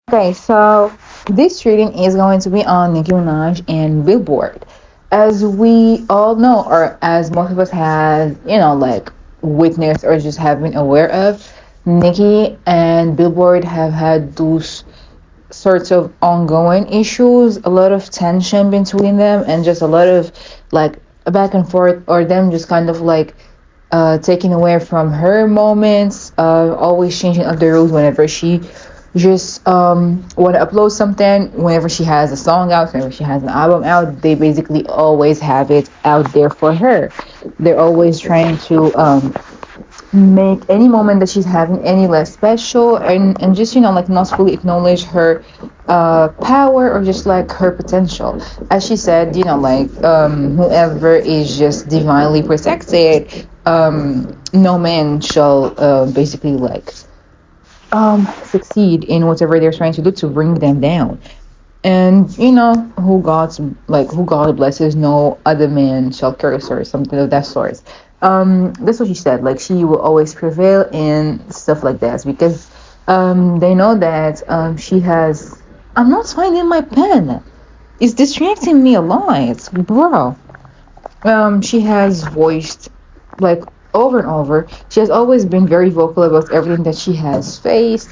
Okay, so this reading is going to be on Nicki Minaj and Billboard. As we all know, or as most of us have, like witnessed or just have been aware of, Nicki and Billboard have had those sorts of ongoing issues, a lot of tension between them, and just a lot of like back and forth, or them just kind of like taking away from her moments, always changing up the rules whenever she just want to upload something, whenever she has a song out, whenever she has an album out, they basically always have it out there for her. They're always trying to make any moment that she's having any less special, and just like not fully acknowledge her power or just like her potential. As she said, like whoever is just divinely protected, no man shall basically like succeed in whatever they're trying to do to bring them down. And who God blesses, no other man shall curse, or something of that sort. That's what she said. Like, she will always prevail and stuff like that, because they know that she has. I'm not finding my pen. It's distracting me a lot, bro. She has voiced, like, over and over. She has always been very vocal about everything that she has faced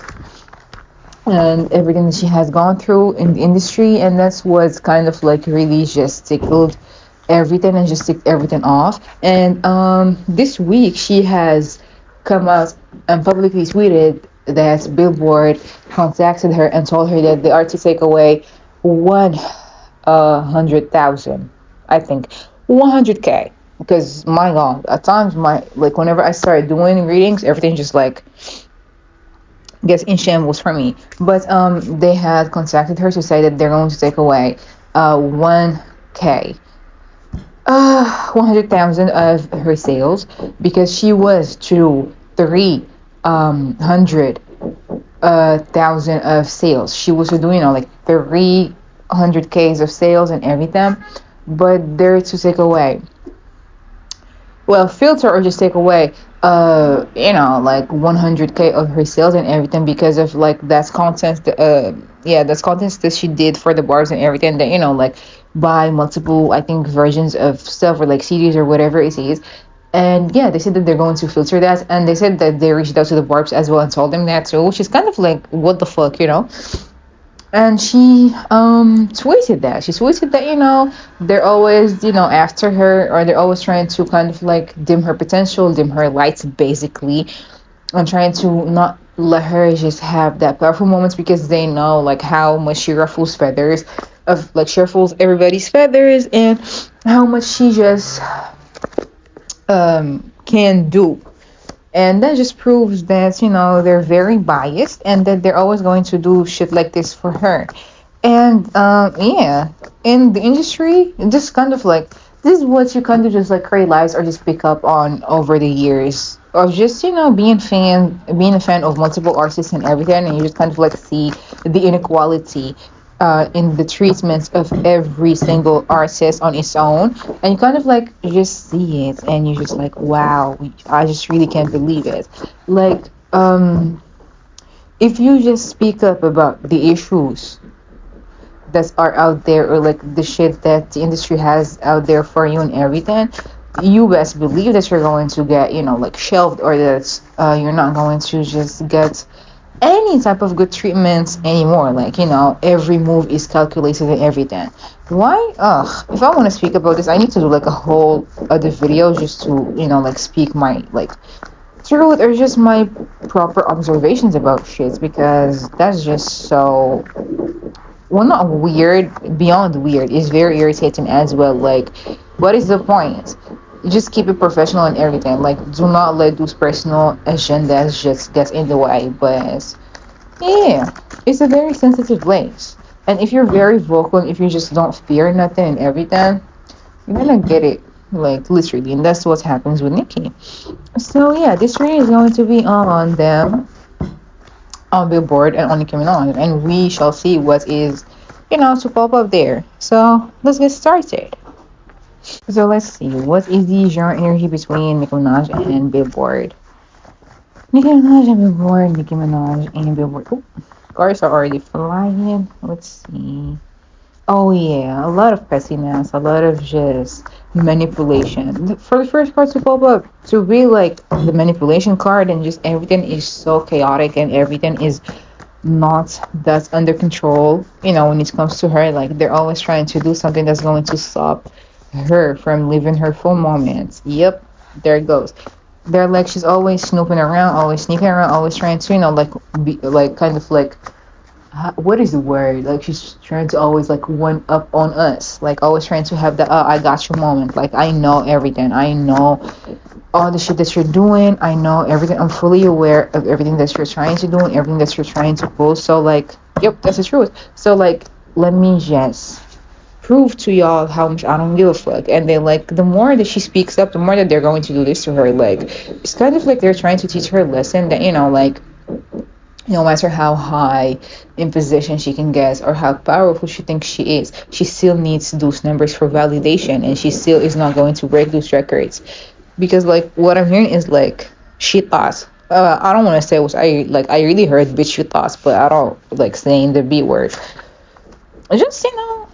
and everything that she has gone through in the industry, and that's what's kind of like really just tickled everything and just ticked everything off. And this week she has come out and publicly tweeted that Billboard contacted her and told her that they are to take away 100,000, I think 100K, because my God, at times my like whenever I started doing readings, everything just like gets in shambles for me. But they had contacted her to say that they're going to take away 1K, 100,000 of her sales, because she was to 300,000 of sales. She was doing like 300Ks of sales and everything, but they're to take away, well, filter or just take away like 100K of her sales and everything, because of like that's content that's content that she did for the bars and everything, that like buy multiple, I think, versions of stuff, or like CDs or whatever it is. And yeah, they said that they're going to filter that, and they said that they reached out to the barbs as well and told them that too, which is kind of like, what the fuck. And she tweeted that. She tweeted that, they're always, after her, or they're always trying to kind of like dim her potential, dim her lights, basically, and trying to not let her just have that powerful moments, because they know like how much she ruffles feathers she ruffles everybody's feathers, and how much she just can do. And that just proves that, they're very biased, and that they're always going to do shit like this for her. And yeah, in the industry, this kind of like, this is what you kind of just like realize or just pick up on over the years of just, being a fan of multiple artists and everything, and you just kind of like see the inequality in the treatment of every single artist on its own, and you kind of like just see it, and you're just like, wow, I just really can't believe it. Like, if you just speak up about the issues that are out there, or like the shit that the industry has out there for you and everything, you best believe that you're going to get, like shelved, or that you're not going to just get any type of good treatments anymore. Like, every move is calculated and everything. Why? If I want to speak about this, I need to do like a whole other video just to, like speak my like truth, or just my proper observations about shit, because that's just so, well, not weird, beyond weird. It's very irritating as well. Like, what is the point? Just keep it professional and everything. Like, do not let those personal agendas just get in the way. But yeah, it's a very sensitive place. And if you're very vocal, and if you just don't fear nothing and everything, you're gonna get it, like, literally. And that's what happens with Nicki. So yeah, this reading is going to be on them, on Billboard, and on Nicki Minaj, and we shall see what is, to pop up there. So let's get started. So let's see, what is the genre energy between Nicki Minaj and Billboard? Nicki Minaj and Billboard, Nicki Minaj and Billboard. Ooh. Cars are already flying. Let's see. Oh yeah, a lot of pettiness, a lot of just manipulation. For the first card to pop up, to be like the manipulation card and just everything is so chaotic and everything is not that's under control. When it comes to her, like they're always trying to do something that's going to stop her from living her full moments. Yep, there it goes. They're like she's always snooping around, always sneaking around, always trying to, like be like kind of like what is the word? Like she's trying to always like one up on us, like always trying to have the I got you moment. Like I know everything. I know all the shit that you're doing. I know everything. I'm fully aware of everything that you're trying to do and everything that you're trying to pull. So like, yep, that's the truth. So like, let me just prove to y'all how much I don't give a fuck. And then like, the more that she speaks up, the more that they're going to do this to her. Like, it's kind of like they're trying to teach her a lesson that like no matter how high in position she can get or how powerful she thinks she is, she still needs those numbers for validation, and she still is not going to break those records. Because like what I'm hearing is like she thought. I don't want to say what I really heard bitch she thought, but I don't like saying the B word. Just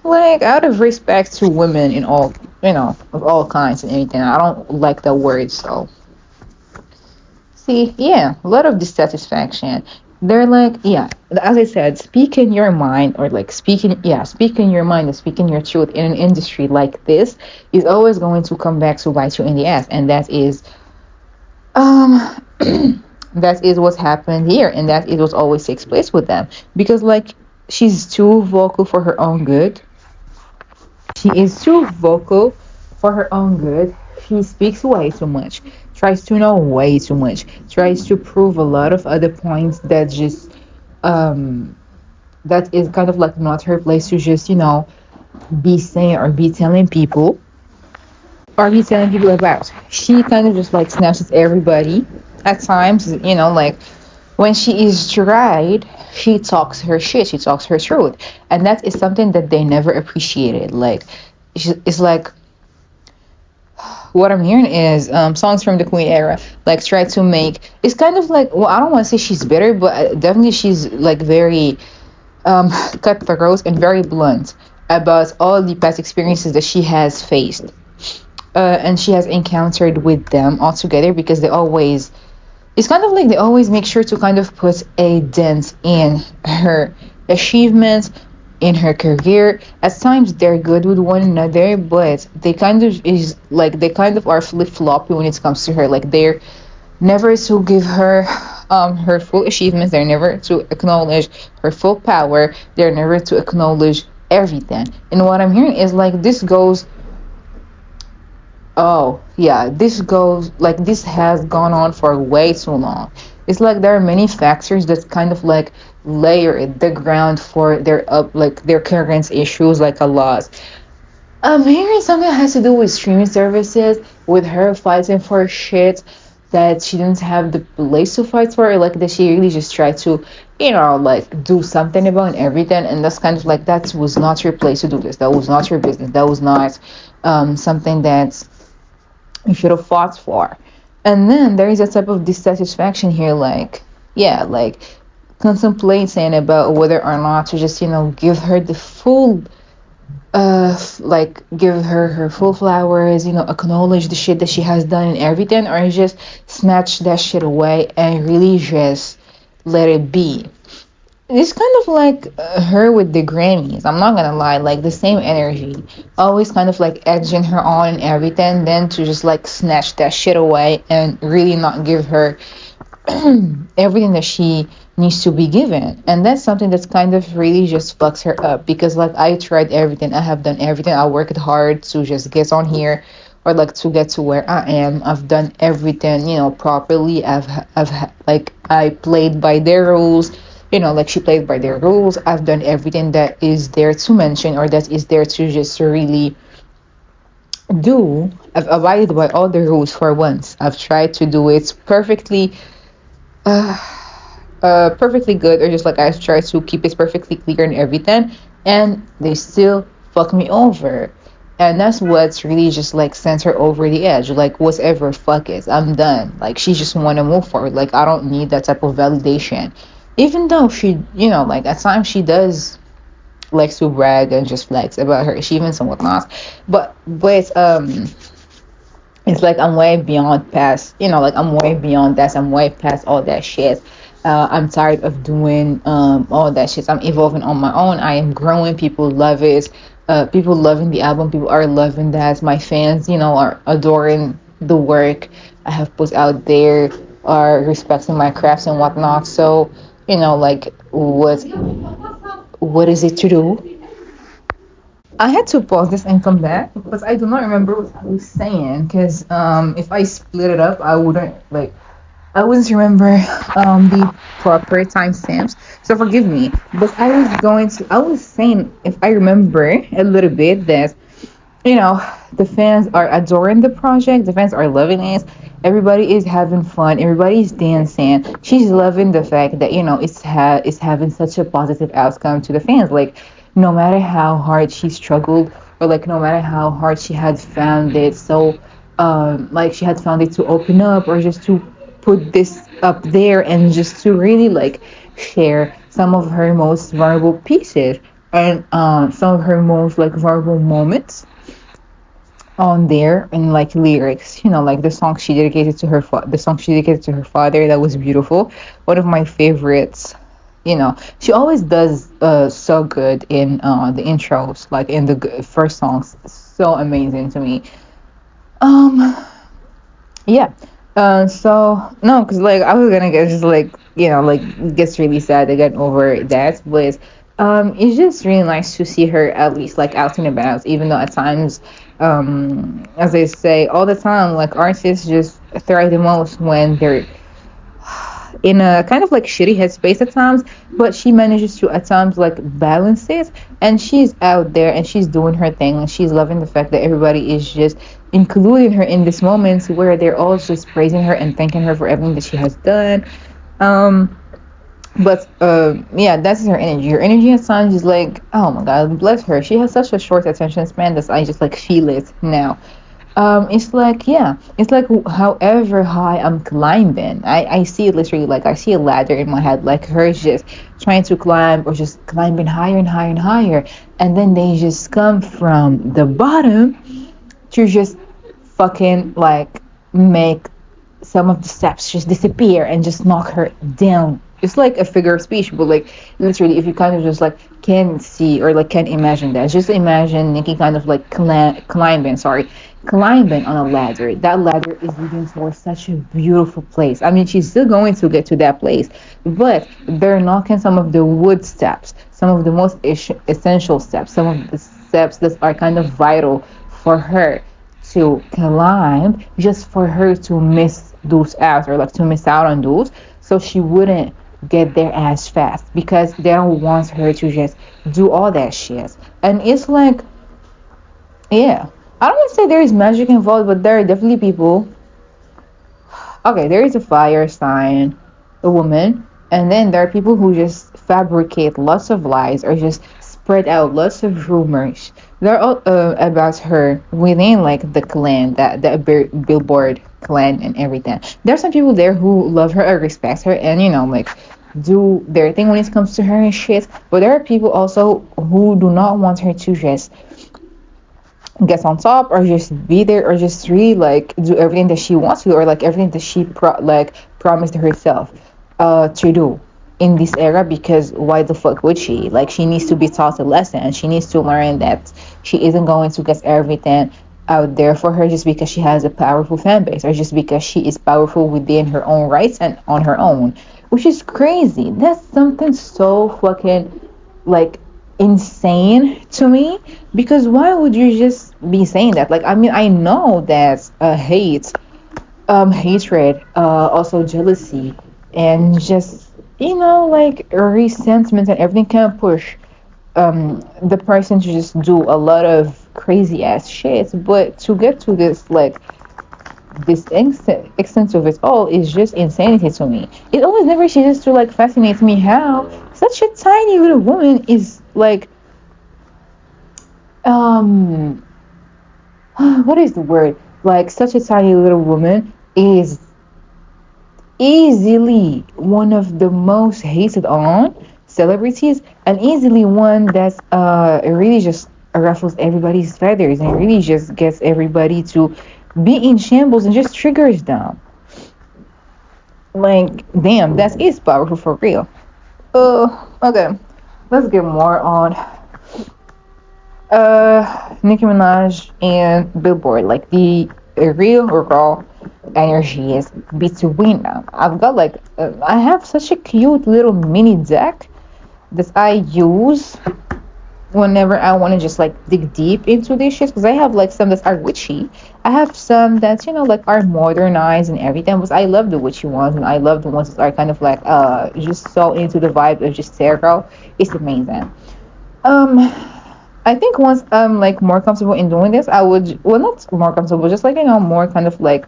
like out of respect to women in all of all kinds and anything. I don't like that word, so see, yeah, a lot of dissatisfaction. They're like, yeah, as I said, speak in your mind, or like speak in your mind and speak in your truth in an industry like this is always going to come back to bite you in the ass. And that is, um, that is what's happened here. And that is what always takes place with them. Because, like, she's too vocal for her own good. She is too vocal for her own good. She speaks way too much, tries to know way too much, tries to prove a lot of other points that just that is kind of like not her place to just be saying or be telling people about. She kind of just like snatches everybody at times, like when she is tried, she talks her shit, she talks her truth, and that is something that they never appreciated. Like it's like what I'm hearing is songs from the Queen era, like try to make it's kind of like, well, I don't want to say she's bitter, but definitely she's like very cutthroat and very blunt about all the past experiences that she has faced, and she has encountered with them all together, because they always it's kind of like they always make sure to kind of put a dent in her achievements, in her career. At times they're good with one another, but they kind of are flip floppy when it comes to her. Like they're never to give her her full achievements. They're never to acknowledge her full power. They're never to acknowledge everything. And what I'm hearing is like this goes. Oh, yeah, this has gone on for way too long. It's like there are many factors that kind of like layer the ground for their current issues, like a lot. Hearing something that has to do with streaming services, with her fighting for shit that she didn't have the place to fight for, or like that she really just tried to, like do something about and everything, and that's kind of like that was not your place to do this. That was not your business. That was not something that you should have fought for. And then there is a type of dissatisfaction here, like, yeah, like contemplating about whether or not to just, give her the full, like, give her full flowers, acknowledge the shit that she has done and everything, or just snatch that shit away and really just let it be. It's kind of like her with the Grammys. I'm not gonna lie, like the same energy, always kind of like edging her on and everything, then to just like snatch that shit away and really not give her everything that she needs to be given. And that's something that's kind of really just fucks her up, because like I tried everything, I have done everything, I worked hard to just get on here, or like to get to where I am. I've done everything, properly. Like I played by their rules. Like she played by their rules. I've done everything that is there to mention, or that is there to just really do. I've abided by all the rules for once. I've tried to do it perfectly, perfectly good, or just like I've tried to keep it perfectly clear and everything, and they still fuck me over. And that's what's really just like sends her over the edge. Like whatever, fuck it, I'm done. Like she just want to move forward. Like I don't need that type of validation. Even though she, like at times she does likes to brag and just flex about her achievements and whatnot, but it's like I'm way beyond past, like I'm way beyond that. I'm way past all that shit. I'm tired of doing all that shit. I'm evolving on my own. I am growing. People love it. People loving the album. People are loving that. My fans, are adoring the work I have put out there, are respecting my crafts and whatnot. So, like what is it to do? I had to pause this and come back because I do not remember what I was saying. Because if I split it up, I wouldn't remember the proper timestamps. So forgive me. But I was saying if I remember a little bit that the fans are adoring the project. The fans are loving it. Everybody is having fun. Everybody's dancing. She's loving the fact that it's having such a positive outcome to the fans. Like no matter how hard she struggled, or like no matter how hard she had found it, so like she had found it to open up, or just to put this up there, and just to really like share some of her most vulnerable pieces, and some of her most like vulnerable moments on there, and like lyrics, like the song she dedicated to her father, that was beautiful. One of my favorites. She always does so good in the intros, like in the first songs, so amazing to me. um yeah. So no, because like I was gonna get just like like gets really sad again over that, but it's just really nice to see her at least like out and about, even though at times, as I say all the time, like artists just thrive the most when they're in a kind of like shitty headspace at times, but she manages to at times like balance it, and she's out there and she's doing her thing, and she's loving the fact that everybody is just including her in this moment where they're all just praising her and thanking her for everything that she has done. um but yeah, that's her energy. Her energy at times is like, oh my god, bless her, she has such a short attention span that I just like feel it now. It's like, yeah, it's like however high I'm climbing, I see it literally, like I see a ladder in my head, like her just trying to climb, or just climbing higher and higher and higher, and then they just come from the bottom to just fucking like make some of the steps just disappear and just knock her down. It's like a figure of speech, but like literally, if you kind of just like can see, or like can imagine that, just imagine Nikki kind of like climbing on a ladder. That ladder is leading towards such a beautiful place. I mean, she's still going to get to that place, but they're knocking some of the wood steps, some of the most essential steps, some of the steps that are kind of vital for her to climb, just for her to miss those out, or like to miss out on those, so she wouldn't get there as fast, because they don't want her to just do all that shit. And it's like, yeah, I don't want to say there is magic involved, but there are definitely people. Okay, there is a fire sign, a woman, and then there are people who just fabricate lots of lies, or just spread out lots of rumors. They're all about her within like the clan, that the Billboard clan and everything. There's some people there who love her or respect her, and like do their thing when it comes to her and shit. But there are people also who do not want her to just get on top, or just be there, or just really like do everything that she wants to, or like everything that she promised herself to do in this era, because why the fuck would she? Like, she needs to be taught a lesson. She needs to learn that she isn't going to get everything out there for her just because she has a powerful fan base, or just because she is powerful within her own rights and on her own, which is crazy. That's something so fucking like insane to me, because why would you just be saying that? Like, I mean, I know that hatred, also jealousy, and just like resentment and everything can push the person to just do a lot of crazy ass shit. But to get to this like this extent of it all is just insanity to me. It always never ceases to like fascinate me how such a tiny little woman is like um what is the word, like such a tiny little woman is easily one of the most hated on celebrities, and easily one that's really just ruffles everybody's feathers and really just gets everybody to be in shambles and just triggers them. Like, damn, that is powerful for real. Okay, let's get more on Nicki Minaj and Billboard, like the real raw energy is between them. I have such a cute little mini deck that I use whenever I want to just like dig deep into these shits, because I have like some that are witchy. I have some that like are modernized and everything, but I love the witchy ones and I love the ones that are kind of like just so into the vibe of just tarot. It's amazing. Um, I think once I'm like more comfortable in doing this, I would, well, not more comfortable, just like more kind of like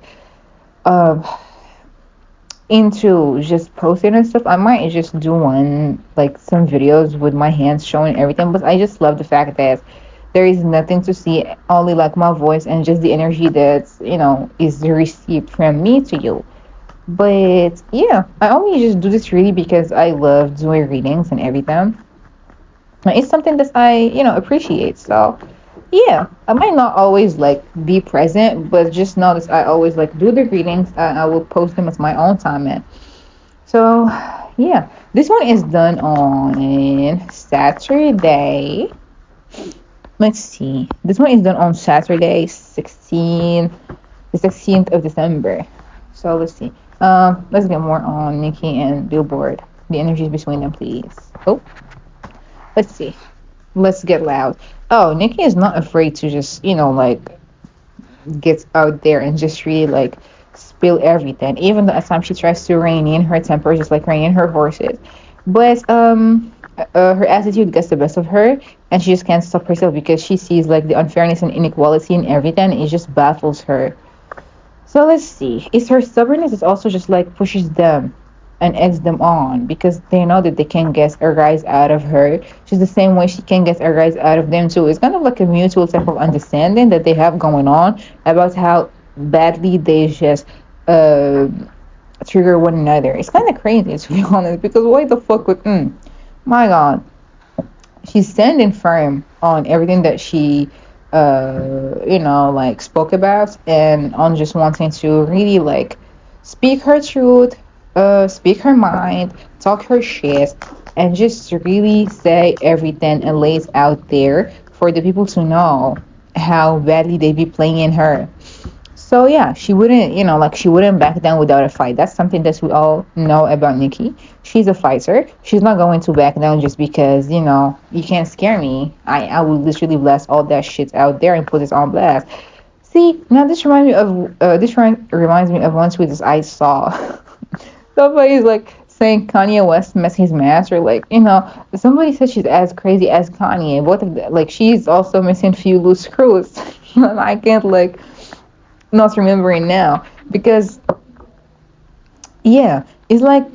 um into just posting and stuff. I might just do one like some videos with my hands showing everything, but I just love the fact that there is nothing to see, only like my voice and just the energy that's is received from me to you. But yeah, I only just do this really because I love doing readings and everything. It's something that I appreciate. So yeah, I might not always like be present, but just know that I always like do the readings and I will post them at my own time. And so yeah, this one is done on Saturday. Let's see. This one is done on Saturday, the 16th of December. So let's see. Let's get more on Nicki and Billboard. The energies between them, please. Oh, let's see. Let's get loud. Oh, Nicki is not afraid to just, like get out there and just really like spill everything. Even though at times she tries to rein in her temper, just like rein in her horses. But her attitude gets the best of her, and she just can't stop herself because she sees like the unfairness and inequality in everything. It just baffles her. So let's see. It's her stubbornness that also just like pushes them and eggs them on because they know that they can get a rise out of her. Just the same way she can get a rise out of them too. It's kind of like a mutual type of understanding that they have going on about how badly they just trigger one another. It's kind of crazy to be honest, because why the fuck would my god, she's standing firm on everything that she like spoke about, and on just wanting to really like speak her truth, speak her mind, talk her shit, and just really say everything and lay it out there for the people to know how badly they be playing her. So yeah, she wouldn't, she wouldn't back down without a fight. That's something that we all know about Nicki. She's a fighter. She's not going to back down just because, you can't scare me. I will literally blast all that shit out there and put it on blast. See, now this reminds me of one tweet that I saw. Somebody's like saying Kanye West messed his mask, or like, somebody said she's as crazy as Kanye. Both of them, like, she's also missing few loose screws. And I can't like not remembering now because yeah, it's like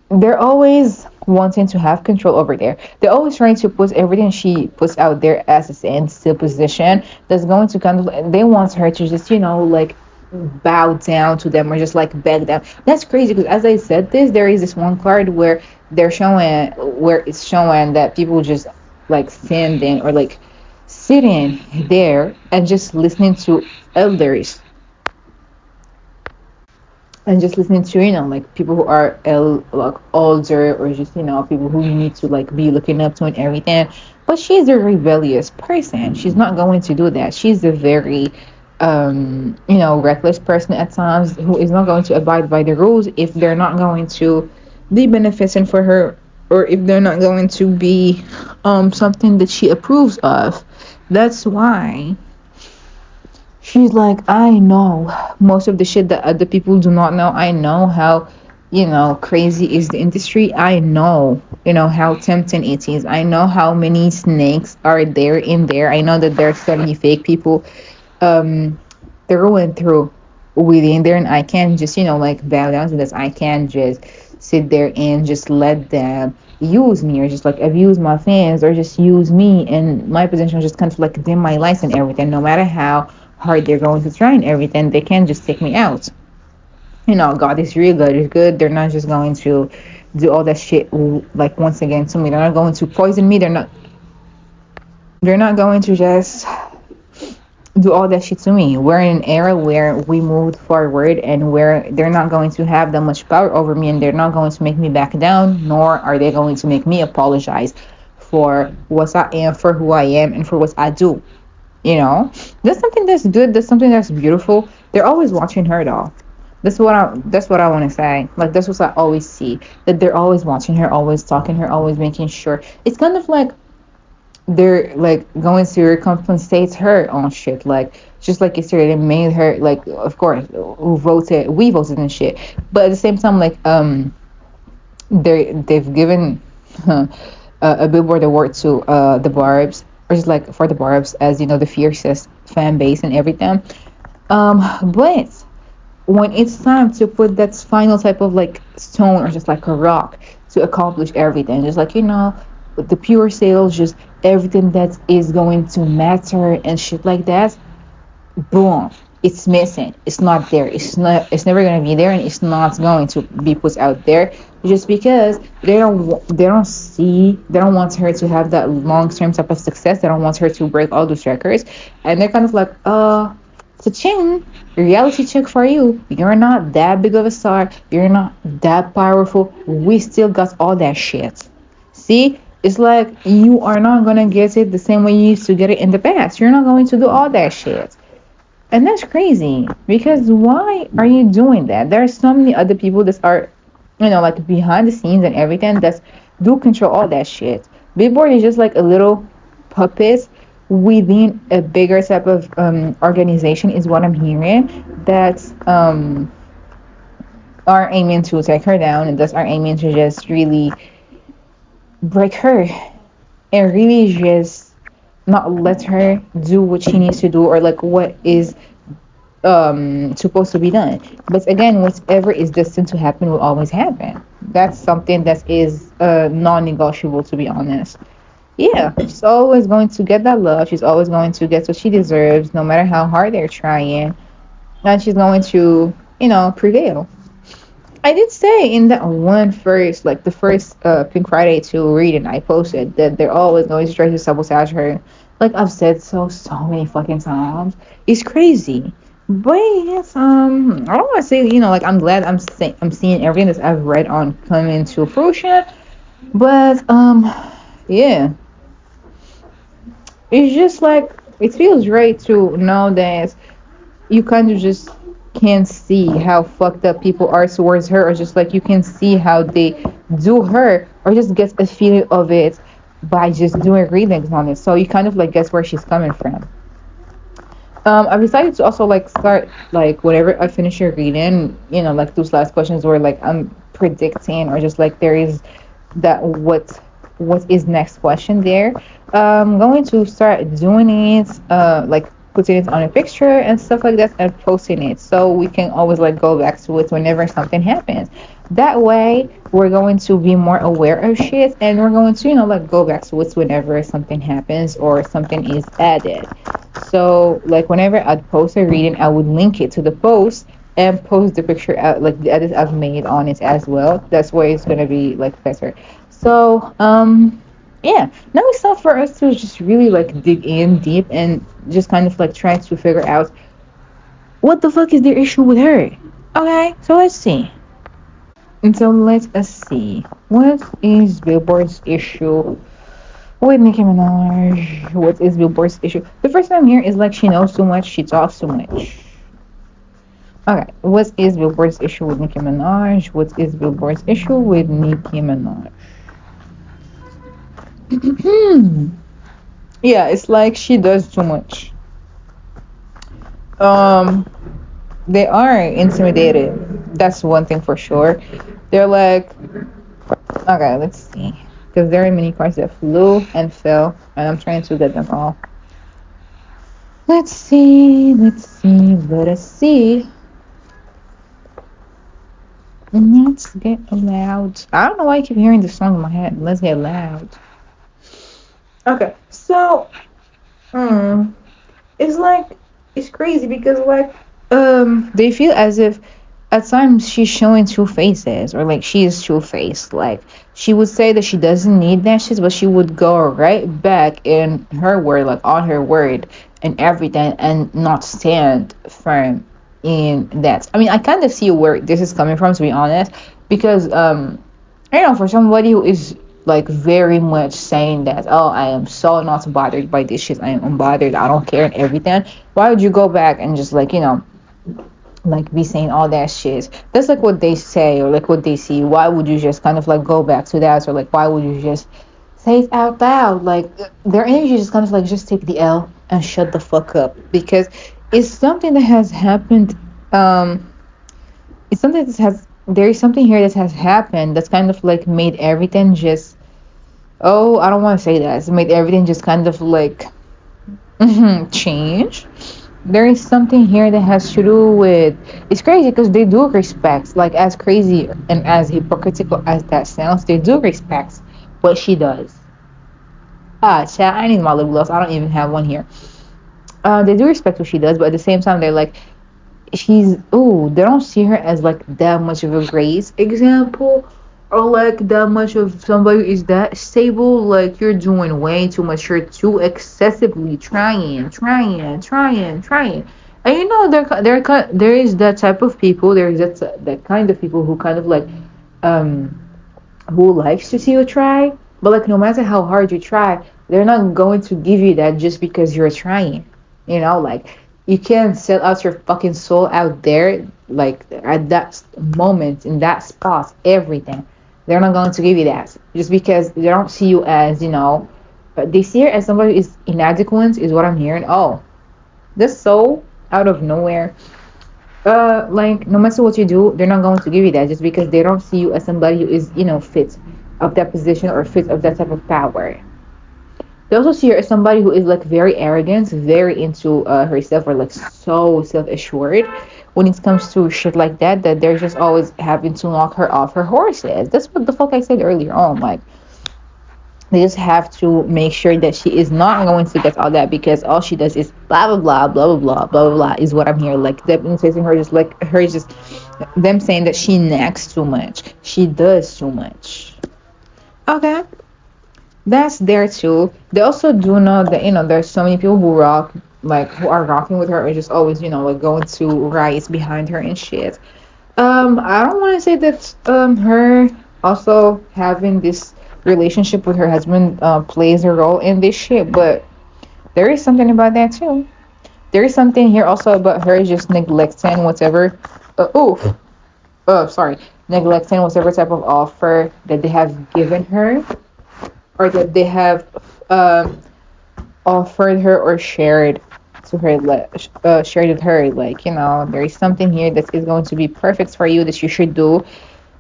they're always wanting to have control over there. They're always trying to put everything she puts out there as a standstill position that's going to kind of, they want her to just like bow down to them or just like beg them. That's crazy because as I said this, there is this one card where it's showing that people just like standing or like sitting there and just listening to elders and just listening to like people who are like older, or just people who you need to like be looking up to and everything. But she's a rebellious person. She's not going to do that. She's a very reckless person at times, who is not going to abide by the rules if they're not going to be beneficent for her, or if they're not going to be something that she approves of. That's why she's like, I know most of the shit that other people do not know. I know how, crazy is the industry. I know, how tempting it is. I know how many snakes are there in there. I know that there are so many fake people through and through within there. And I can't just, like bow down to this. I can't just sit there and just let them use me or just like abuse my fans or just use me and my position, just kind of like dim my lights and everything. No matter how hard they're going to try and everything, they can't just take me out. God is real, God is good. They're not just going to do all that shit like once again to me. They're not going to poison me. They're not going to just do all that shit to me. We're in an era where we moved forward and where they're not going to have that much power over me, and they're not going to make me back down, nor are they going to make me apologize for what I am, for who I am, and for what I do. You know, that's something that's good. That's something that's beautiful. They're always watching her though. That's what I want to say. Like that's what I always see. That they're always watching her, always talking her, always making sure. It's kind of like they're like going to compensate her on shit. Like just like yesterday, they made her like, of course, we voted and shit. But at the same time, like they've given a Billboard award to the Barbs, or just like for the Barbs as the fiercest fan base and everything. But when it's time to put that final type of like stone or just like a rock to accomplish everything, just like with the pure sales, just everything that is going to matter and shit like that, boom, it's missing. It's not there. It's never going to be there, and it's not going to be put out there just because they don't want her to have that long-term type of success. They don't want her to break all those records, and they're kind of like, Sachin, reality check for you. You're not that big of a star. You're not that powerful. We still got all that shit. See, it's like you are not gonna get it the same way you used to get it in the past. You're not going to do all that shit. And that's crazy, because why are you doing that? There are so many other people that are, like behind the scenes and everything that do control all that shit. Billboard is just like a little puppet within a bigger type of organization, is what I'm hearing, that are aiming to take her down, and that are aiming to just really break her and really just not let her do what she needs to do, or like what is supposed to be done. But again, whatever is destined to happen will always happen. That's something that is non-negotiable, to be honest. Yeah, she's always going to get that love. She's always going to get what she deserves, no matter how hard they're trying, and she's going to prevail. I did say in that one first, like the first Pink Friday 2 reading I posted, that they're always going to try to sabotage her. Like I've said so many fucking times. It's crazy. But yes, I don't want to say, like I'm glad I'm seeing everything that I've read on coming to fruition. But yeah, it's just like it feels right to know that you kind of just can see how fucked up people are towards her, or just like you can see how they do her, or just get a feeling of it by just doing readings on it. So you kind of like guess where she's coming from. I decided to also like start like whenever I finish your reading, like those last questions where like I'm predicting, or just like there is that what is next question there. I'm going to start doing it, like putting it on a picture and stuff like that, and posting it, so we can always like go back to it whenever something happens. That way we're going to be more aware of shit, and we're going to like go back to it whenever something happens or something is added. So like whenever I'd post a reading, I would link it to the post and post the picture out, like the edit I've made on it as well. That's why it's gonna be like better. So yeah, now it's time for us to just really like dig in deep and just kind of like try to figure out what the fuck is their issue with her. Okay, so let's see. And so let us see. What is Billboard's issue with Nicki Minaj? What is Billboard's issue? The first time here is like she knows too much, she talks too much. Okay, what is Billboard's issue with Nicki Minaj? What is Billboard's issue with Nicki Minaj? Yeah, it's like she does too much. They are intimidated. That's one thing for sure. They're like, okay, let's see, because there are many cars that flew and fell, and I'm trying to get them all. Let's see. Let us see. Let's get loud. I don't know why I keep hearing this song in my head. Let's get loud. Okay, so it's like it's crazy because like they feel as if at times she's showing two faces, or like she is two faced. Like she would say that she doesn't need that shit, but she would go right back in her word, like on her word and everything, and not stand firm in that. I mean, I kind of see where this is coming from, to be honest, because for somebody who is like very much saying that, oh, I am so not bothered by this shit, I am unbothered, I don't care and everything. Why would you go back and just like like be saying all that shit? That's like what they say or like what they see. Why would you just kind of like go back to that, or like why would you just say it out loud? Like their energy is kind of like just take the L and shut the fuck up, because it's something that has happened. It's something that has there is something here that has happened that's kind of like made everything just, oh, I don't want to say that, it's made everything just kind of like change. There is something here that has to do with, it's crazy because they do respect, like as crazy and as hypocritical as that sounds, they do respect what she does. Chat, I need my lip gloss, I don't even have one here. They do respect what she does, but at the same time they're like, she's, oh, they don't see her as like that much of a grace example, or like that much of somebody who is that stable. Like you're doing way too much, you're too excessively trying. And there is that type of people, there's that kind of people who kind of like um who likes to see you try, but like no matter how hard you try, they're not going to give you that just because you're trying. Like you can't sell out your fucking soul out there, like at that moment, in that spot, everything. They're not going to give you that just because they don't see you as, but they see her as somebody who is inadequate, is what I'm hearing. Oh, that's so out of nowhere. Like no matter what you do, they're not going to give you that just because they don't see you as somebody who is, fit of that position or fit of that type of power. They also see her as somebody who is like very arrogant, very into herself, or like so self-assured when it comes to shit like that. That they're just always having to knock her off her horses. That's what the fuck I said earlier on. Like they just have to make sure that she is not going to get all that, because all she does is blah blah blah blah blah blah blah blah is what I'm hearing. Like them facing her, just like her, just them saying that she nags too much, she does too much. Okay, that's there too. They also do know that there's so many people who rock, like who are rocking with her, or just always like going to rise behind her and shit. I don't want to say that her also having this relationship with her husband plays a role in this shit, but there is something about that too. There is something here also about her just neglecting whatever. Sorry, neglecting whatever type of offer that they have given her, or that they have offered her or shared to her, shared with her. Like there is something here that is going to be perfect for you that you should do.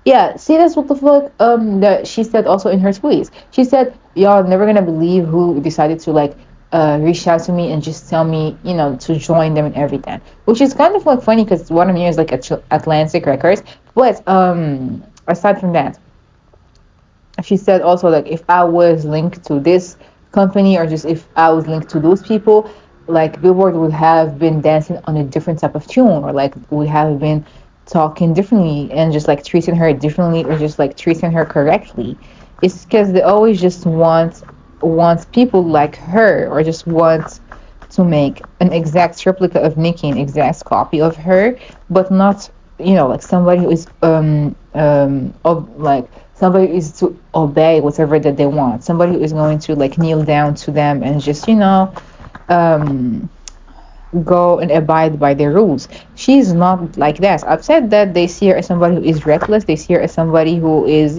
Yeah, see, that's what the fuck that she said also in her tweets. She said, y'all never gonna believe who decided to like reach out to me and just tell me, to join them and everything. Which is kind of like funny because one of you is like Atlantic Records. But aside from that, she said also like if I was linked to this company, or just if I was linked to those people, like Billboard would have been dancing on a different type of tune, or like would have been talking differently and just like treating her differently, or just like treating her correctly. It's because they always just wants people like her, or just want to make an exact replica of Nicki, an exact copy of her, but not like somebody who is of like somebody who is to obey whatever that they want, somebody who is going to like kneel down to them and just um go and abide by their rules. She's not like that. I've said that they see her as somebody who is reckless. They see her as somebody who is,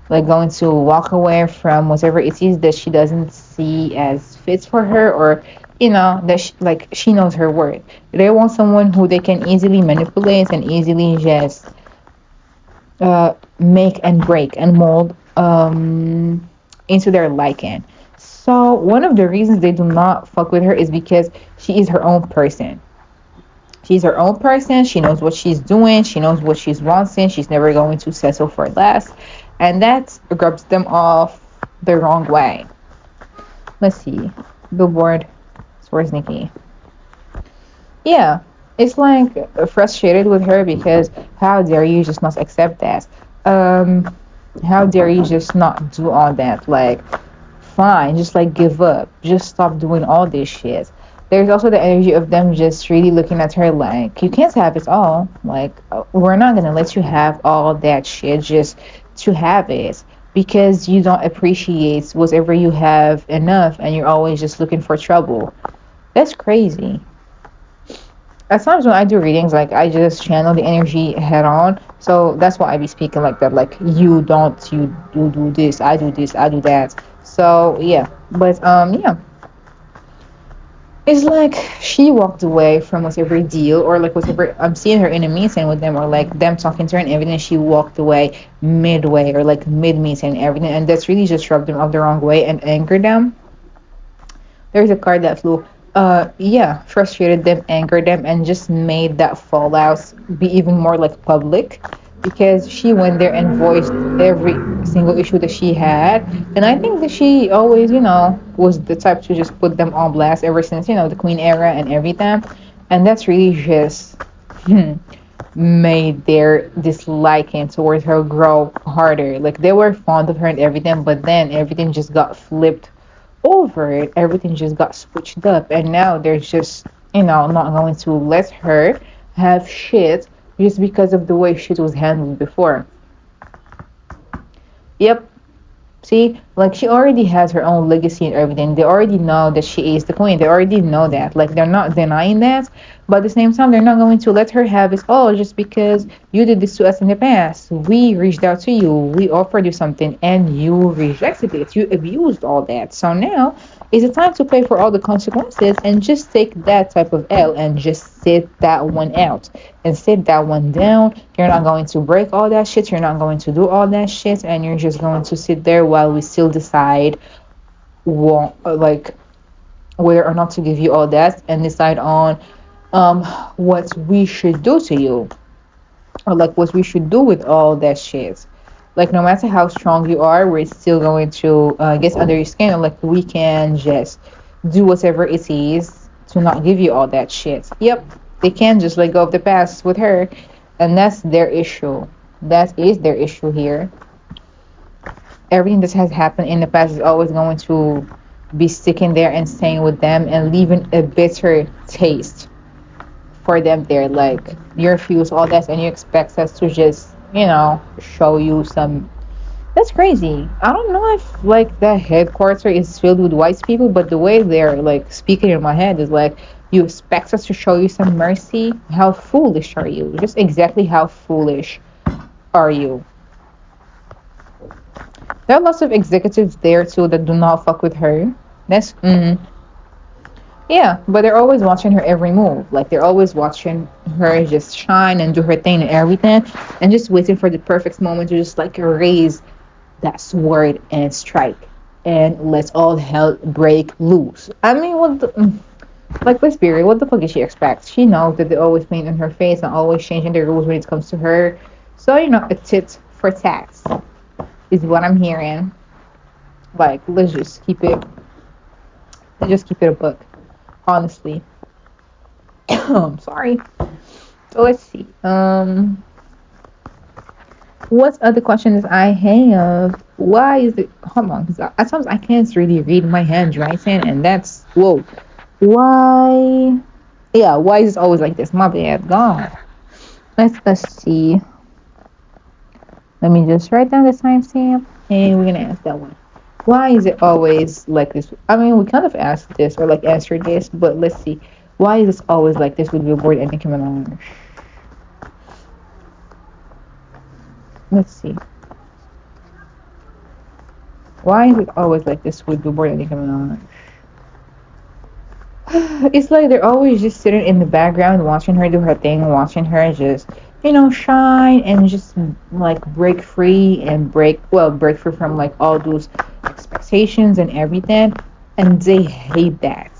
like going to walk away from whatever it is that she doesn't see as fits for her, or that she knows her worth. They want someone who they can easily manipulate and easily just make and break and mold into their liking. So one of the reasons they do not fuck with her is because she is her own person. She's her own person. She knows what she's doing. She knows what she's wanting. She's never going to settle for less. And that rubs them off the wrong way. Let's see. Billboard. Where's Nicki? Yeah. It's like frustrated with her because how dare you just not accept that? Um, how dare you just not do all that? Like, fine, just like give up, just stop doing all this shit. There's also the energy of them just really looking at her like, you can't have it all. Like, we're not gonna let you have all that shit just to have it because you don't appreciate whatever you have enough and you're always just looking for trouble. That's crazy. At times when I do readings, like I just channel the energy head on. So that's why I be speaking like that. Like you don't, you do this, I do that. So yeah, but yeah, it's like she walked away from whatever deal or like whatever. I'm seeing her in a meeting with them or like them talking to her and everything. She walked away midway or like mid meeting and everything, and that's really just rubbed them up the wrong way and angered them. There's a card that flew. Yeah, frustrated them, angered them, and just made that fallout be even more like public because she went there and voiced every single issue that she had. And I think that she always, was the type to just put them on blast ever since, the Queen era and everything. And that's really just made their disliking towards her grow harder. Like they were fond of her and everything, but then everything just got flipped over it, everything just got switched up, and now they're just, not going to let her have shit just because of the way shit was handled before. Yep. See, like she already has her own legacy and everything. They already know that she is the queen. They already know that. Like they're not denying that, but at the same time, they're not going to let her have it all just because you did this to us in the past. We reached out to you, we offered you something, and you rejected it. You abused all that. So now is the time to pay for all the consequences and just take that type of L and just sit that one out and sit that one down. You're not going to break all that shit. You're not going to do all that shit, and you're just going to sit there while we still decide what, like whether or not to give you all that and decide on what we should do to you or like what we should do with all that shit. Like no matter how strong you are, we're still going to get under your skin. Or like we can just do whatever it is to not give you all that shit. Yep, they can just let go of the past with her, and that's their issue. That is their issue here. Everything that has happened in the past is always going to be sticking there and staying with them and leaving a bitter taste for them there. Like you refuse all that and you expect us to just, show you some. That's crazy. I don't know if like the headquarters is filled with white people, but the way they're like speaking in my head is like you expect us to show you some mercy. How foolish are you? Just exactly how foolish are you? There are lots of executives there too that do not fuck with her. That's yeah, but they're always watching her every move. Like they're always watching her just shine and do her thing and everything, and just waiting for the perfect moment to just like raise that sword and strike, and let all hell break loose. I mean, what the, like let's be real. What the fuck did she expect? She knows that they're always playing in her face and always changing their rules when it comes to her. So a tit for tat is what I'm hearing. Like let's just keep it a book. Honestly. I'm sorry. So let's see. What other questions I have? Why is it? Hold on, because at times I can't really read my handwriting, and that's whoa. Why? Yeah, why is it always like this? My bad. God. Let's see. Let me just write down the timestamp, and we're gonna ask that one. Why is it always like this? I mean, we kind of asked this or like answered this, but let's see. Why is this always like this with Billboard and Nicki Minaj? Let's see. Why is it always like this with Billboard and Nicki Minaj? It's like they're always just sitting in the background watching her do her thing, watching her just, shine and just like break free and break free from like all those expectations and everything. And they hate that.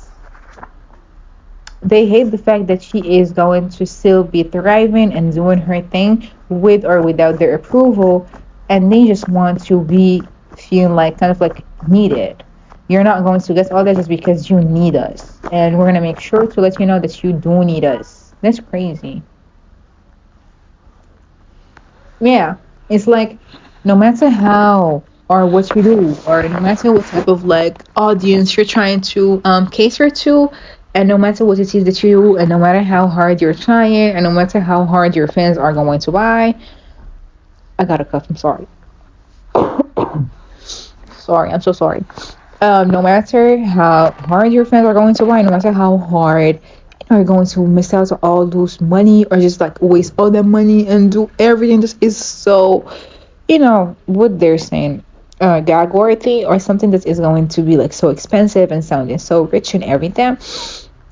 They hate the fact that she is going to still be thriving and doing her thing with or without their approval. And they just want to be feeling like kind of like needed. You're not going to get all that just because you need us. And we're going to make sure to let you know that you do need us. That's crazy. Yeah, it's like no matter how or what you do, or no matter what type of like audience you're trying to cater to, and no matter what it is that you do, and no matter how hard you're trying, and no matter how hard your fans are going to buy. I got a cough. I'm sorry. Sorry, I'm so sorry. No matter how hard your fans are going to buy, no matter how hard are going to miss out on all those money or just like waste all that money and do everything. This is so, what they're saying, gag worthy or something that is going to be like so expensive and sounding so rich and everything.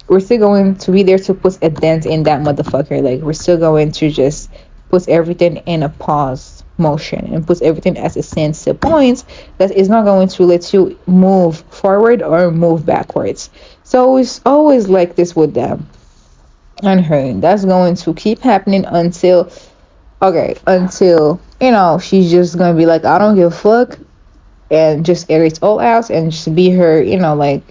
We're still going to be there to put a dent in that motherfucker. Like we're still going to just put everything in a pause motion and put everything as a standstill point that is not going to let you move forward or move backwards. So it's always like this with them and her. That's going to keep happening until she's just gonna be like, I don't give a fuck, and just air it all out and just be her, like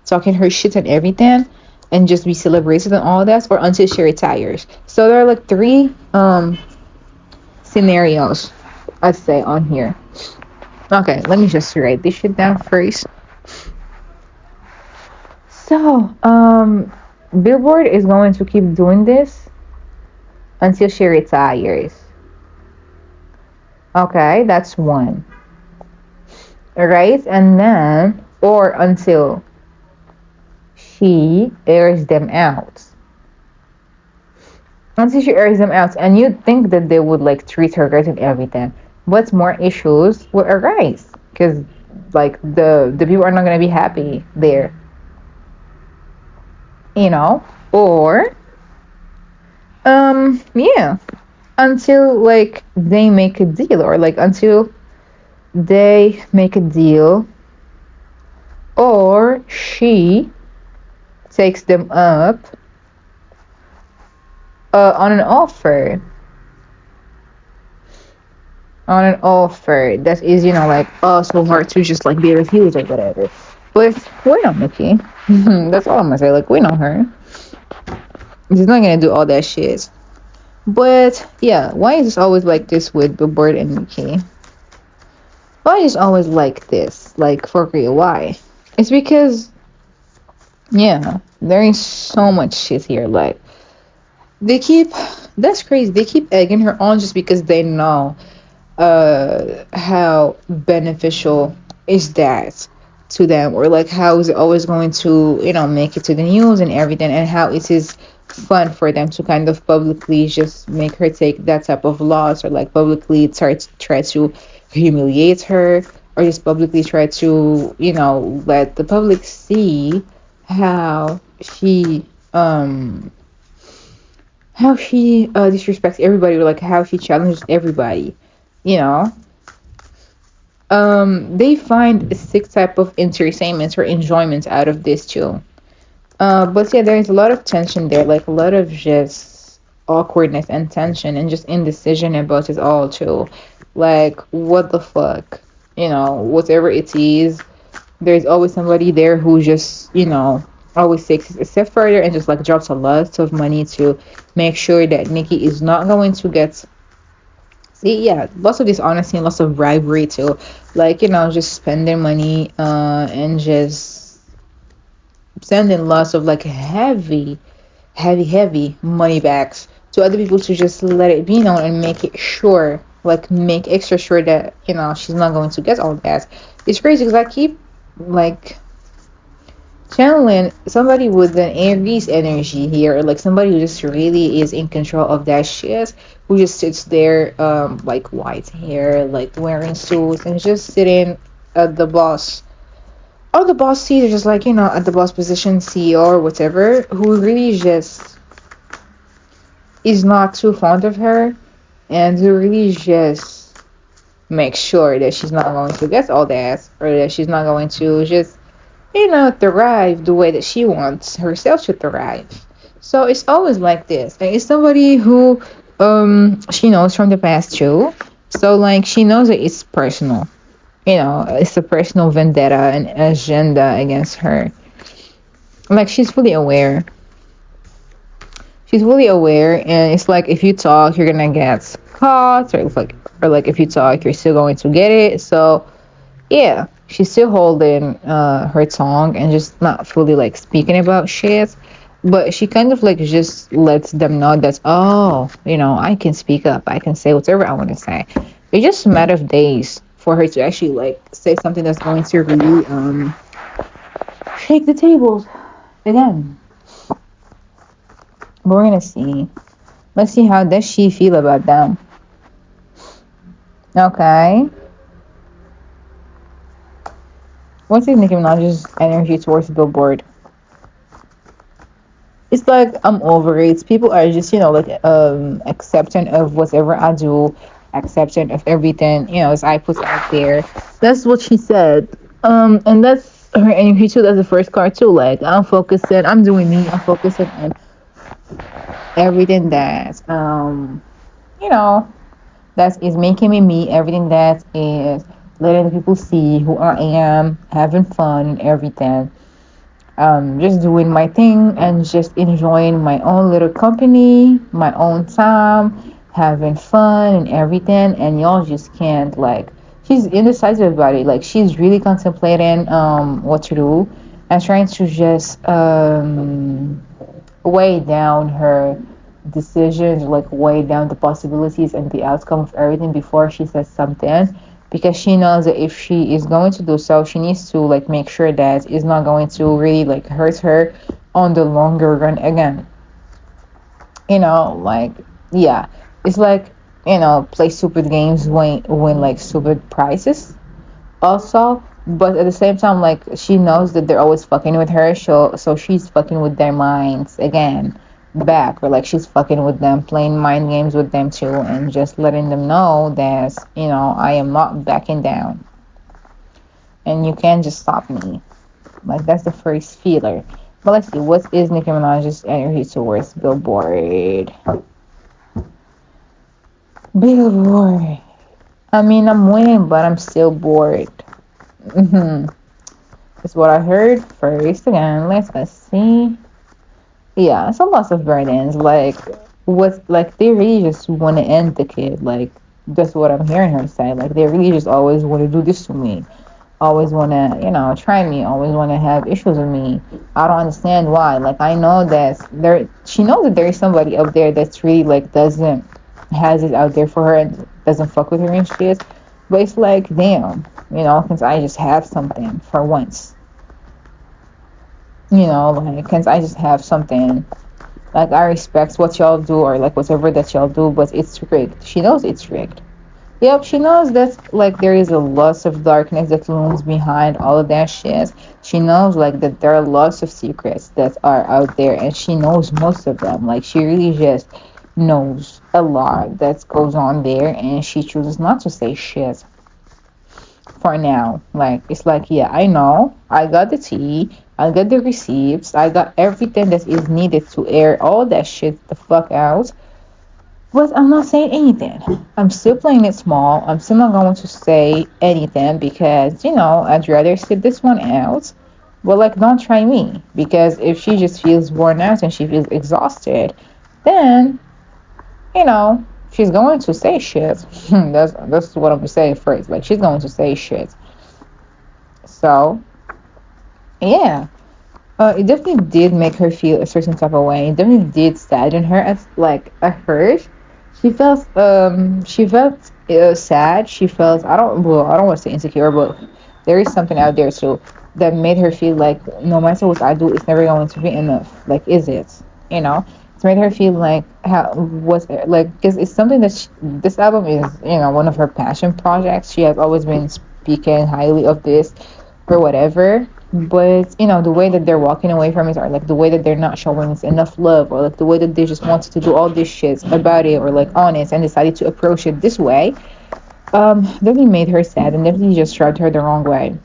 talking her shit and everything and just be celebrated and all that, or until she retires. So there are like three scenarios I'd say on here. Okay, let me just write this shit down first. So, Billboard is going to keep doing this until she retires. Okay, that's one. Right? And then, or until she airs them out. Until she airs them out, and you'd think that they would like treat her right and everything, but more issues will arise because like the people are not gonna be happy there, or yeah, until like they make a deal, or like until they make a deal, or she takes them up on an offer. On an offer that is, like, oh, so hard to just like be refused or whatever. But we know Nicki. That's all I'm gonna say. Like, we know her. She's not gonna do all that shit. But yeah, why is this always like this with Billboard and Nicki? Why is it always like this? Like, for real, why? It's because, yeah, there is so much shit here. Like, that's crazy. They keep egging her on just because they know how beneficial is that to them, or like how is it always going to make it to the news and everything, and how it is fun for them to kind of publicly just make her take that type of loss, or like publicly try to humiliate her, or just publicly try to let the public see how she disrespects everybody, or like how she challenges everybody. you know they find a sick type of entertainment or enjoyment out of this too. But yeah, there's a lot of tension there, like a lot of just awkwardness and tension and just indecision about it all too. Like, what the fuck, whatever it is, there's always somebody there who just always takes it a step further and just like drops a lot of money to make sure that Nicki is not going to get. See, yeah, lots of dishonesty and lots of bribery too. Like, just spending money and just sending lots of like heavy money backs to other people to just let it be known and make it sure, like make extra sure that, she's not going to get all that. It's crazy because I keep like channeling somebody with an Aries energy here, or like somebody who just really is in control of that shit, who just sits there, like white hair, like wearing suits, and just sitting at the boss, or the boss seat, or just like at the boss position, CEO or whatever, who really just is not too fond of her, and who really just makes sure that she's not going to get all that, or that she's not going to just thrive the way that she wants herself to thrive. So it's always like this. And it's somebody who she knows from the past too. So like she knows that it's personal. It's a personal vendetta and agenda against her. Like she's fully aware. She's fully aware, and it's like if you talk, you're gonna get caught, or like if you talk, you're still going to get it. So yeah, she's still holding her tongue and just not fully like speaking about shit. But she kind of like just lets them know that, oh, I can speak up. I can say whatever I want to say. It's just a matter of days for her to actually like say something that's going to really shake the tables again. But we're gonna see. Let's see how does she feel about them. Okay. What's Nicki Minaj's energy towards Billboard? It's like I'm over it. People are just, like accepting of whatever I do, accepting of everything, as I put out there. That's what she said. And that's her energy too. That's the first card too. Like I'm doing me, I'm focusing on everything that you know, that is making me, everything that is letting the people see who I am, having fun and everything. Just doing my thing and just enjoying my own little company, my own time, having fun and everything. And y'all just can't like. She's indecisive about it. Like she's really contemplating what to do and trying to just weigh down her decisions, like weigh down the possibilities and the outcome of everything before she says something, because she knows that if she is going to do so, she needs to like make sure that it's not going to really like hurt her on the longer run again. Like yeah, it's like play stupid games, win like stupid prizes also. But at the same time, like she knows that they're always fucking with her, so she's fucking with their minds again back, or like she's fucking with them, playing mind games with them too, and just letting them know that I am not backing down, and you can't just stop me. Like that's the first feeler. But let's see, what is Nicki Minaj's energy towards Billboard? Billboard. I mean, I'm winning, but I'm still bored. That's what I heard first. Again, let's see. Yeah, it's a lot of burdens. Like, they really just want to end the kid. Like, that's what I'm hearing her say. Like, they really just always want to do this to me. Always want to, try me. Always want to have issues with me. I don't understand why. Like, I know that she knows that there is somebody up there that's really, like, has it out there for her and doesn't fuck with her and shit. But it's like, damn, since I just have something for once. Like, since I just have something, like, I respect what y'all do, or, like, whatever that y'all do, but it's rigged. She knows it's rigged. Yep, she knows that, like, there is a lot of darkness that looms behind all of that shit. She knows, like, that there are lots of secrets that are out there, and she knows most of them. Like, she really just knows a lot that goes on there, and she chooses not to say shit for now. Like, it's like, yeah, I know, I got the tea, I got the receipts, I got everything that is needed to air all that shit the fuck out, but I'm not saying anything. I'm still playing it small. I'm still not going to say anything because, I'd rather sit this one out. But, like, don't try me, because if she just feels worn out and she feels exhausted, then, she's going to say shit. That's what I'm saying first. Like, she's going to say shit. So, yeah. It definitely did make her feel a certain type of way. It definitely did sadden her at first. She felt sad. She felt, I don't want to say insecure, but there is something out there too that made her feel like no matter what I do, it's never going to be enough. Like, is it? It's made her feel like because it's something that this album is, one of her passion projects. She has always been speaking highly of this or whatever. But the way that they're walking away from it, or like the way that they're not showing us enough love, or like the way that they just wanted to do all this shit about it, or like on it, and decided to approach it this way, definitely made her sad and definitely just rubbed her the wrong way.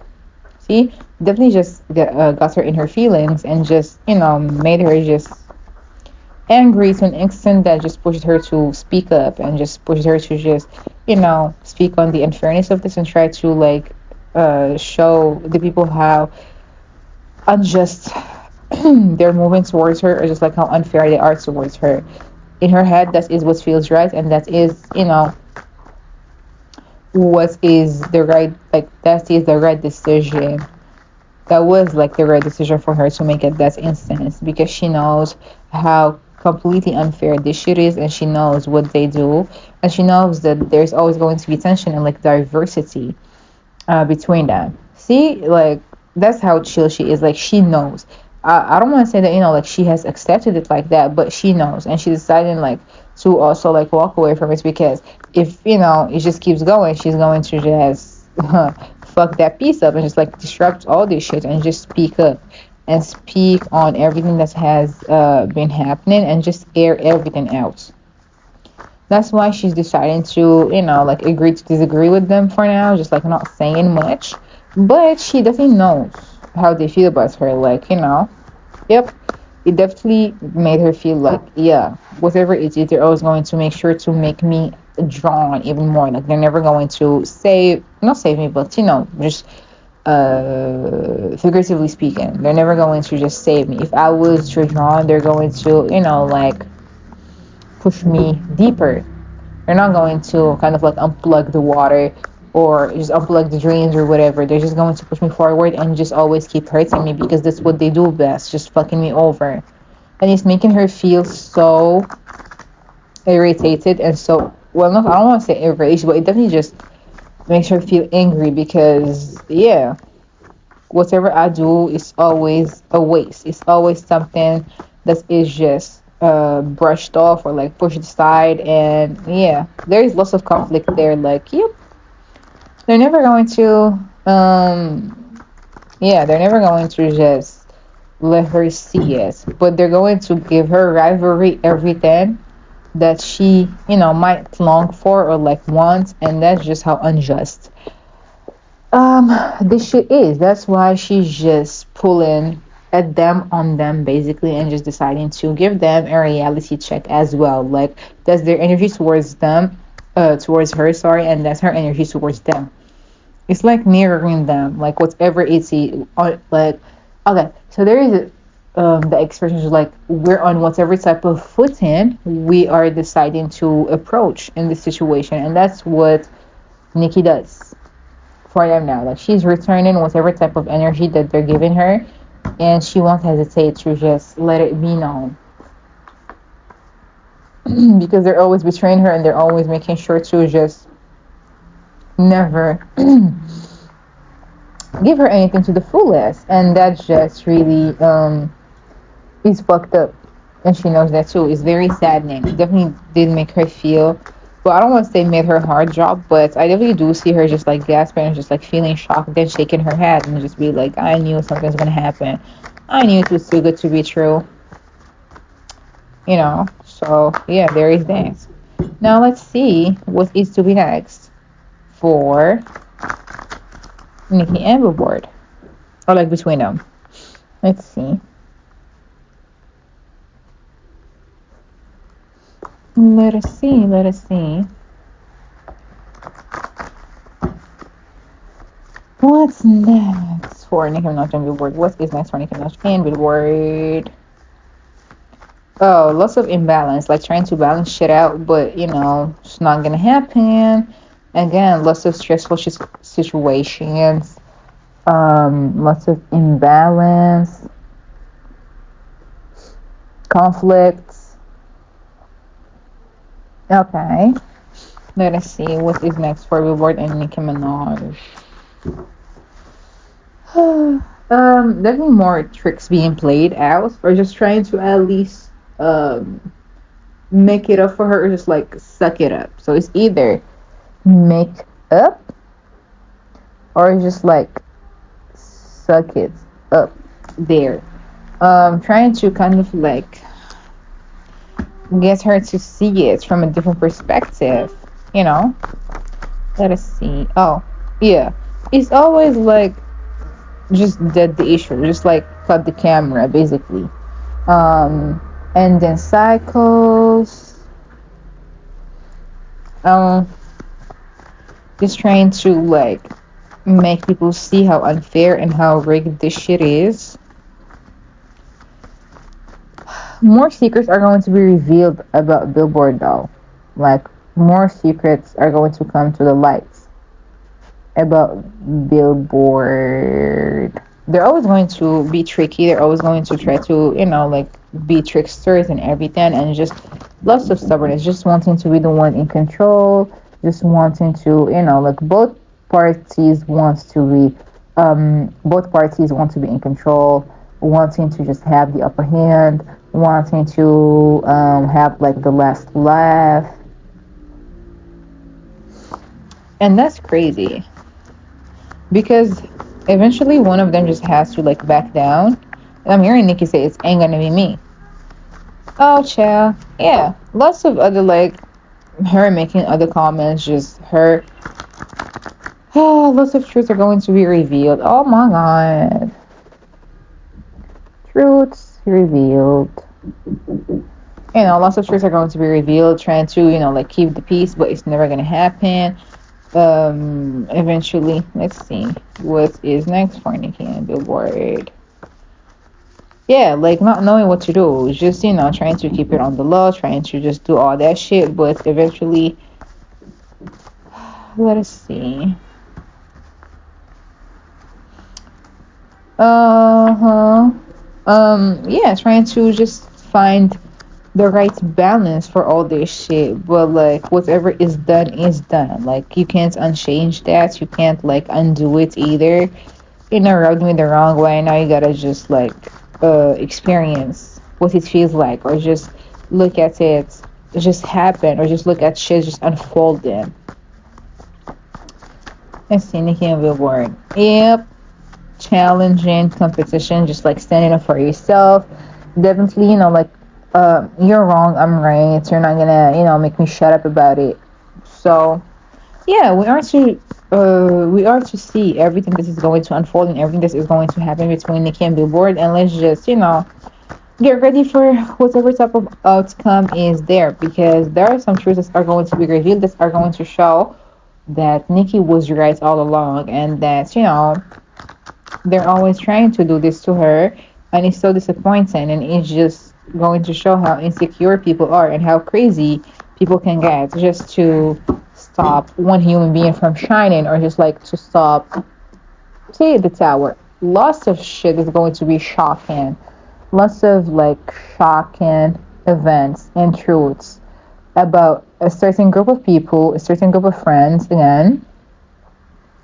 See, definitely just got her in her feelings and just made her just angry to an extent that just pushed her to speak up and just pushed her to just speak on the unfairness of this and try to like show the people how unjust they're moving towards her, or just like how unfair they are towards her. In her head, that is what feels right, and that is, what is the right, like that is the right decision. That was like the right decision for her to make at that instance, because she knows how completely unfair this shit is, and she knows what they do, and she knows that there's always going to be tension and like diversity between them. See, like that's how chill she is. Like she knows. I don't want to say that like she has accepted it like that, but she knows, and she decided like to also like walk away from it, because if it just keeps going, she's going to just fuck that piece up and just like disrupt all this shit and just speak up and speak on everything that has been happening and just air everything out. That's why she's deciding to, like agree to disagree with them for now, just like not saying much. But she definitely knows how they feel about her. Like, yep, it definitely made her feel like, yeah, whatever it is, they're always going to make sure to make me drawn even more. Like, they're never going to not save me, but, just figuratively speaking, they're never going to just save me. If I was drawn, they're going to, like, push me deeper. They're not going to kind of like unplug the water or just unplug the drains or whatever. They're just going to push me forward and just always keep hurting me, because that's what they do best, just fucking me over. And it's making her feel so irritated and so, well, not, I don't want to say enraged, but it definitely just makes her feel angry, because, yeah, whatever I do is always a waste. It's always something that is just brushed off or like pushed aside, and yeah, there is lots of conflict there. Like, yep, they're never going to they're never going to just let her see it, but they're going to give her rivalry everything that she might long for or like want, and that's just how unjust this shit is. That's why she's just pulling at them, on them basically, and just deciding to give them a reality check as well. Like, that's their energy towards them, towards her, sorry, and that's her energy towards them. It's like mirroring them, like whatever it's like. Okay, so there is the expression is like, we're on whatever type of footing we are deciding to approach in this situation, and that's what Nicki does for them now. Like, she's returning whatever type of energy that they're giving her, and she won't hesitate to just let it be known. Because they're always betraying her, and they're always making sure to just never give her anything to the fullest, and that's just really is fucked up, and she knows that too. It's very saddening. It definitely did make her feel, well, I don't want to say made her heart drop, but I definitely do see her just like gasping and just like feeling shocked, then shaking her head and just be like, I knew something was gonna happen. I knew it was too good to be true. So yeah, there is that. Now let's see what is to be next for Nicki and Billboard, or like between them. Let's see. Let us see. What's next for Nicki Minaj and Billboard? What is next for Nicki Minaj and Billboard? Oh, lots of imbalance, like trying to balance shit out, but it's not gonna happen. Again, lots of stressful situations. Lots of imbalance, conflicts. Okay, let us see what is next for Billboard and Nicki Minaj. Definitely more tricks being played out, or just trying to at least make it up for her, or just like suck it up. So it's either make up or just like suck it up there. Trying to kind of like get her to see it from a different perspective, Let us see. Oh, yeah. It's always like just dead the issue, just like cut the camera basically. And then cycles. Just trying to like make people see how unfair and how rigged this shit is. More secrets are going to be revealed about Billboard, though. Like, more secrets are going to come to the lights about Billboard. They're always going to be tricky. They're always going to try to, like, be tricksters and everything, and just lots of stubbornness, just wanting to be the one in control, just wanting to, like, both parties want to be in control, wanting to just have the upper hand, wanting to have like the last laugh, and that's crazy because eventually one of them just has to like back down. And I'm hearing Nicki say it's ain't gonna be me. Oh, child. Yeah, lots of other like her making other comments, just her. Oh, lots of truths are going to be revealed. Oh my god. Truths revealed. Lots of truths are going to be revealed, trying to, like keep the peace, but it's never gonna happen. Eventually, let's see what is next for Nicki and Billboard. Yeah, like not knowing what to do, just trying to keep it on the low, trying to just do all that shit, but eventually, let us see. Yeah, trying to just find the right balance for all this shit. But like whatever is done is done. Like you can't unchange that. You can't like undo it either. Rubbed me the wrong way. Now you gotta just like experience what it feels like, or just look at it just happen, or just look at shit just unfolding. Let's see, Nicki and Billboard. Yep. Challenging competition, just like standing up for yourself. Definitely, like you're wrong, I'm right. You're not gonna, make me shut up about it. So yeah, we are to see everything that is going to unfold and everything that is going to happen between Nicki and Billboard, and let's just, get ready for whatever type of outcome is there, because there are some truths that are going to be revealed that are going to show that Nicki was right all along, and that, they're always trying to do this to her, and it's so disappointing, and it's just going to show how insecure people are and how crazy people can get just to stop one human being from shining, or just like to stop, say, the tower. Lots of shit is going to be shocking, lots of like shocking events and truths about a certain group of people, a certain group of friends, again,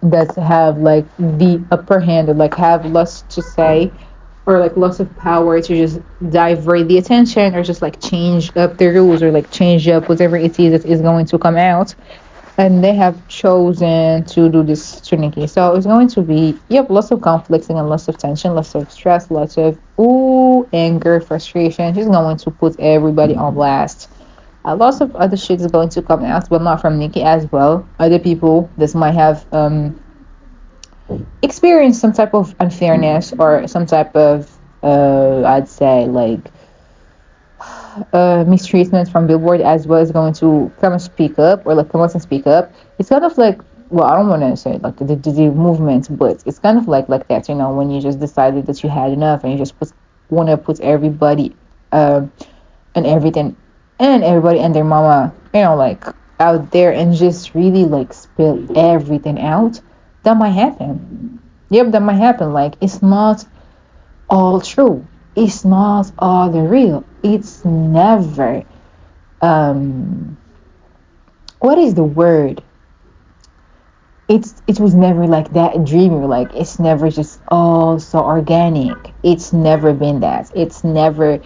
that have like the upper hand, or like have lots to say, or like lots of power to just divert the attention, or just like change up the rules, or like change up whatever it is that is going to come out, and they have chosen to do this to Nicki. So it's going to be, yep, lots of conflicts and lots of tension, lots of stress, lots of anger, frustration. She's going to put everybody on blast. Lots of other shit is going to come out, but not from Nicki as well. Other people that might have experienced some type of unfairness, or some type of, I'd say, like, mistreatment from Billboard as well, is going to come and speak up, or like come out and speak up. It's kind of like, well, I don't want to say like the movement, but it's kind of like that, when you just decided that you had enough, and you just want to put everybody and everything and everybody and their mama, like out there, and just really like spill everything out. That might happen. Yep, that might happen. Like, it's not all true. It's not all the real. It's never, what is the word? It was never like that dreamy. Like, it's never just all so organic. It's never been that. It's never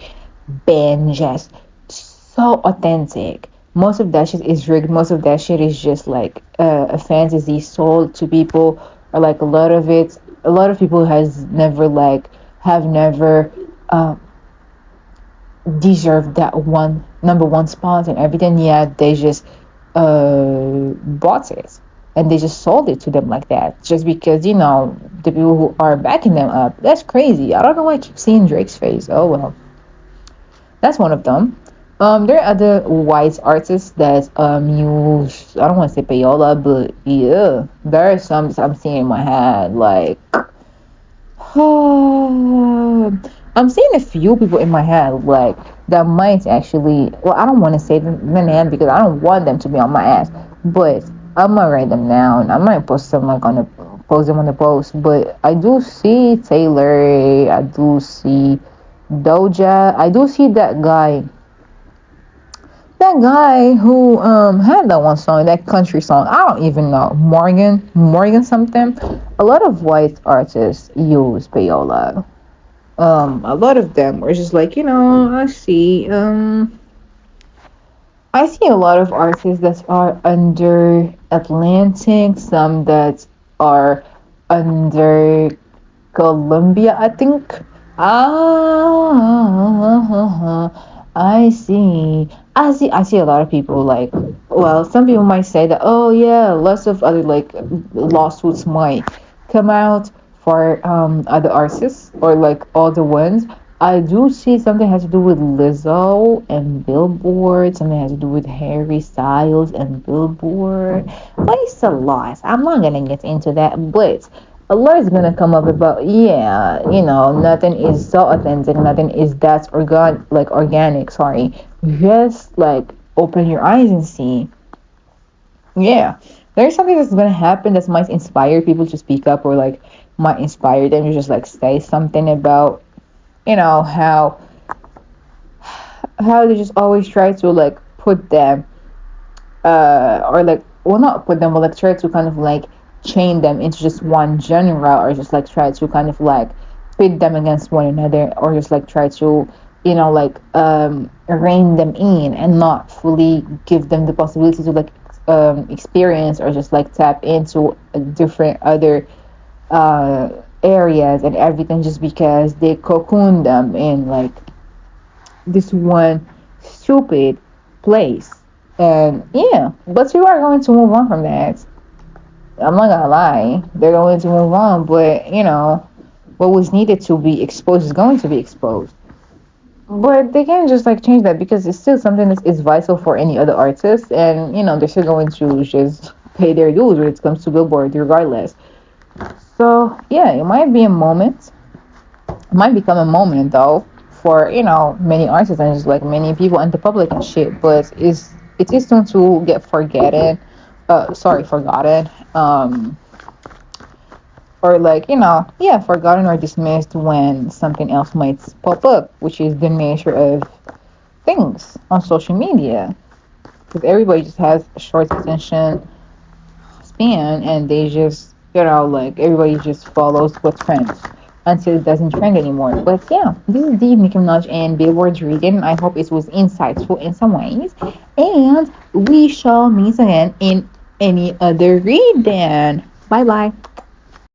been just so authentic. Most of that shit is rigged. Most of that shit is just like a fantasy sold to people, or like a lot of people have never deserved that number one spot and everything. Yeah, they just bought it, and they just sold it to them like that, just because the people who are backing them up. That's crazy. I don't know why I keep seeing Drake's face. Oh well, that's one of them. There are other white artists that use, I don't want to say payola, but yeah, there are some that I'm seeing in my head. Like, I'm seeing a few people in my head, like that might actually, well, I don't want to say the name because I don't want them to be on my ass, but I might write them down. I might post them like on the post them on the post. But I do see Taylor, I do see Doja, I do see that guy who had that one song, that country song. I don't even know, Morgan something. A lot of white artists use payola. A lot of them were just like, I see a lot of artists that are under Atlantic, some that are under Colombia, I think. I see. I see a lot of people like, well, some people might say that, oh yeah, lots of other like lawsuits might come out for other artists or like all the ones. I do see something has to do with Lizzo and Billboard, something has to do with Harry Styles and Billboard. But it's a lot. I'm not gonna get into that, but a lot is gonna come up about, yeah, nothing is so authentic, nothing is that organic, sorry. Just like open your eyes and see. Yeah. There's something that's gonna happen that might inspire people to speak up, or like might inspire them to just like say something about, how they just always try to like put them or like, well, not put them, but like try to kind of like chain them into just one genre, or just like try to kind of like pit them against one another, or just like try to like rein them in and not fully give them the possibility to like experience or just like tap into different other areas and everything, just because they cocoon them in like this one stupid place. And yeah, but people are going to move on from that. I'm not gonna lie, they're going to move on, but what was needed to be exposed is going to be exposed. But they can't just like change that, because it's still something that is vital for any other artist, and they're still going to just pay their dues when it comes to Billboard, regardless. So yeah, it might be a moment. It might become a moment though for many artists and just like many people in the public and shit. But it is soon to get forgotten. Forgotten. Or like yeah, forgotten or dismissed when something else might pop up, which is the nature of things on social media, because everybody just has a short attention span, and they just like everybody just follows what trends until it doesn't trend anymore. But yeah, this is the Nicki Minaj and Billboard's reading. I hope it was insightful in some ways, and we shall meet again in any other read. Then bye bye.